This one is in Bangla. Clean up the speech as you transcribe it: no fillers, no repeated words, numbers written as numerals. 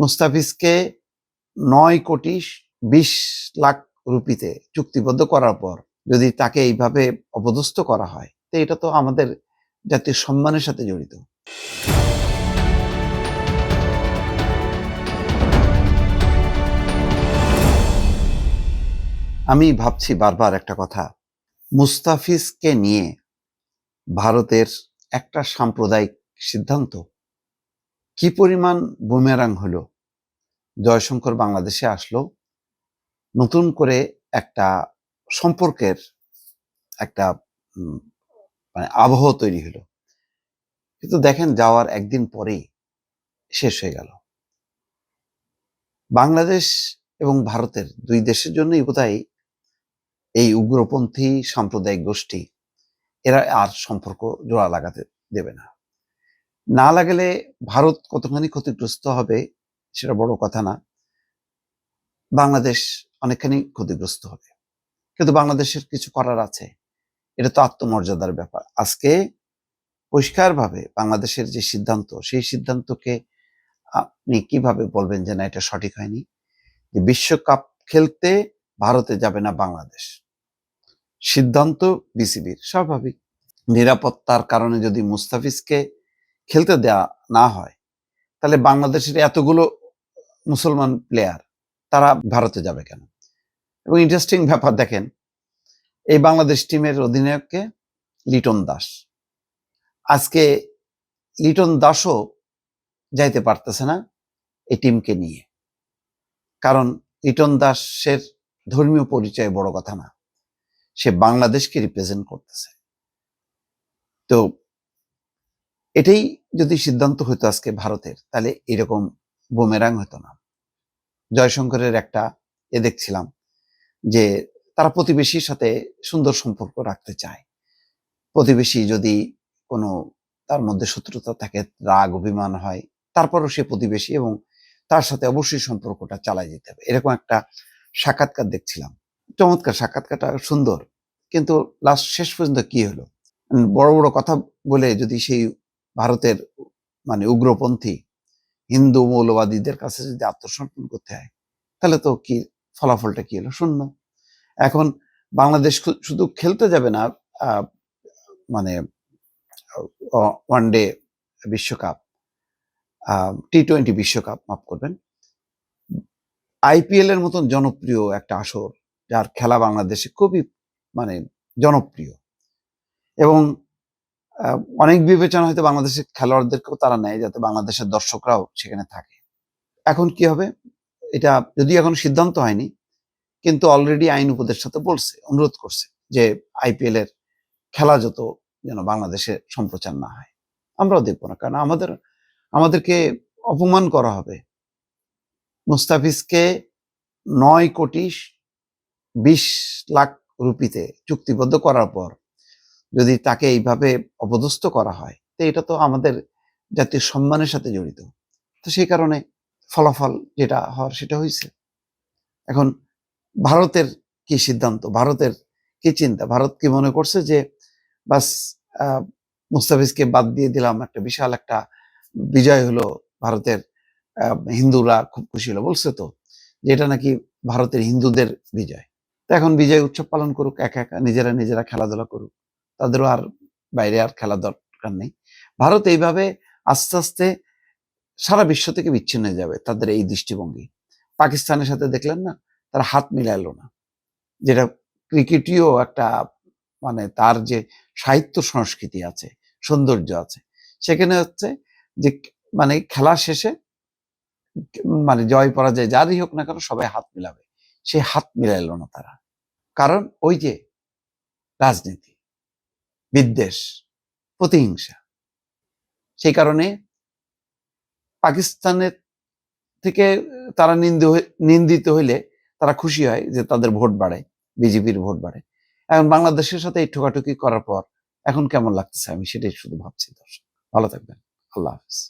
মুস্তাফিজকে ৯,২০,০০,০০০ রুপিতে চুক্তিবদ্ধ করার পর যদি তাকে এইভাবে অপদস্থ করা হয়, তো এটা তো আমাদের জাতীয় সম্মানের সাথে জড়িত। আমি ভাবছি বারবার একটা কথা, মুস্তাফিজকে নিয়ে ভারতের একটা সাম্প্রদায়িক সিদ্ধান্ত কি পরিমাণ বুমেরাং হলো। জয়শঙ্কর বাংলাদেশে আসলো, নতুন করে একটা সম্পর্কের একটা মানে আবহ তৈরি হলো, কিন্তু দেখেন যাওয়ার একদিন পরেই শেষ হয়ে গেল। বাংলাদেশ এবং ভারতের দুই দেশের জন্যই বোধহয় এই উগ্রপন্থী সাম্প্রদায়িক গোষ্ঠী এরা আর সম্পর্ক জোড়া লাগাতে দেবে না। না লাগালে ভারত কতখানি ক্ষতিগ্রস্ত হবে সেটা বড় কথা না, বাংলাদেশ অনেকখানি ক্ষতিগ্রস্ত হবে, কিন্তু বাংলাদেশের কিছু করার আছে। এটা তো আত্মমর্যাদার ব্যাপার। আজকে পরিষ্কারভাবে বাংলাদেশের যে সিদ্ধান্ত, সেই সিদ্ধান্তকে আপনি কিভাবে বলবেন যে না এটা সঠিক হয়নি? যে বিশ্বকাপ খেলতে ভারতে যাবে না বাংলাদেশ, সিদ্ধান্ত বিসিবির। স্বাভাবিক, নিরাপত্তার কারণে যদি মুস্তাফিজকে খেলতে দেওয়া না হয়, তাহলে বাংলাদেশের এতগুলো মুসলমান প্লেয়ার তারা ভারতে যাবে কেন? এবং ইন্টারেস্টিং ব্যাপার দেখেন, এই বাংলাদেশ টিমের অধিনায়ককে লিটন দাস। আজকে লিটন দাসও যাইতে পারতেছে না এই টিমকে নিয়ে, কারণ লিটন দাসের ধর্মীয় পরিচয় বড় কথা না, সে বাংলাদেশকে রিপ্রেজেন্ট করতেছে। তো এটাই যদি সিদ্ধান্ত হইতো আজকে ভারতের, তাহলে এরকম বুমেরাং হতো না। জয়শঙ্করের একটা দেখছিলাম যে তারা প্রতিবেশীর সাথে সুন্দর সম্পর্ক রাখতে চায়। প্রতিবেশী যদি কোনো তার মধ্যে শত্রুতা থাকে, রাগ অভিমান হয়, তারপরও সে প্রতিবেশী এবং তার সাথে অবশ্যই সম্পর্কটা চালিয়ে যেতে হবে। এরকম একটা সাক্ষাৎকার দেখছিলাম, চমৎকার সাক্ষাৎকারটা, সুন্দর। কিন্তু লাস্ট শেষ পর্যন্ত কি হলো? বড় বড় কথা বলে যদি সেই ভারতের মানে উগ্রপন্থী হিন্দু মৌলবাদীদের কাছে যদি আত্মসমর্পণ করতে হয়, তাহলে তো কি ফলাফলটা কি হলো? শূন্য। এখন বাংলাদেশ শুধু খেলতে যাবে না, মানে ওয়ানডে বিশ্বকাপ, টি-20 বিশ্বকাপ, মাফ করবেন, আইপিএল এর মতন জনপ্রিয় একটা আসর, যার খেলা বাংলাদেশে খুবই মানে জনপ্রিয়, এবং অনেক বিবেচনা হয়তো বাংলাদেশের খেলোয়াড়দেরকেও তারা নেয় যাতে বাংলাদেশের দর্শকরাও সেখানে থাকে। এখন কি হবে? এটা যদিও এখন সিদ্ধান্ত হয়নি, কিন্তু অলরেডি আইন উপদেষ্টা তো বলছে, অনুরোধ করছে যে আইপিএল এর খেলা যত যেন বাংলাদেশে সম্প্রচার না হয়। আমরাও দেখবো না, কারণ আমাদেরকে অপমান করা হবে। মুস্তাফিজকে ৯,২০,০০,০০০ রুপিতে চুক্তিবদ্ধ করার পর যদি তাকে এইভাবে অপদস্থ করা হয়, তো এটা তো আমাদের জাতীয় সম্মানের সাথে জড়িত। তো সেই কারণে ফলাফল যেটা হওয়ার সেটা হয়েছে। এখন ভারতের কি সিদ্ধান্ত, ভারতের কি চিন্তা? ভারত কি মনে করছে যে বাস মুস্তাফিজকে বাদ দিয়ে দিলাম, একটা বিশাল একটা বিজয় হলো ভারতের, হিন্দুরা খুব খুশি হলো, বলছে তো যে এটা নাকি ভারতের হিন্দুদের বিজয়। তো এখন বিজয় উৎসব পালন করুক, একা একা নিজেরা খেলাধুলা করুক, তাদেরও আর বাইরে আর খেলা দরকার নেই। ভারত এইভাবে আস্তে আস্তে সারা বিশ্ব থেকে বিচ্ছিন্ন হয়ে যাবে, তাদের এই দৃষ্টিভঙ্গি। পাকিস্তানের সাথে দেখলেন না, তারা হাত মিলাইলো না, যেটা ক্রিকেটীয় একটা মানে তার যে সাহিত্য সংস্কৃতি আছে, সৌন্দর্য আছে, সেখানে হচ্ছে যে মানে খেলা শেষে মানে জয় পরাজয় যারই হোক না কেন সবাই হাত মিলাবে, সে হাত মিলাইলো না তারা। কারণ ওই যে রাজনীতি, বিদ্বেষ, প্রতিহিংসা। সেই কারণে পাকিস্তানের থেকে তারা নিন্দিত হইলে তারা খুশি হয় যে তাদের ভোট বাড়ে, বিজেপির ভোট বাড়ে। এখন বাংলাদেশের সাথে এই ঠোকাঠুকি করার পর এখন কেমন লাগতেছে আমি সেটাই শুধু ভাবছি। দর্শক ভালো থাকবেন, আল্লাহ হাফেজ।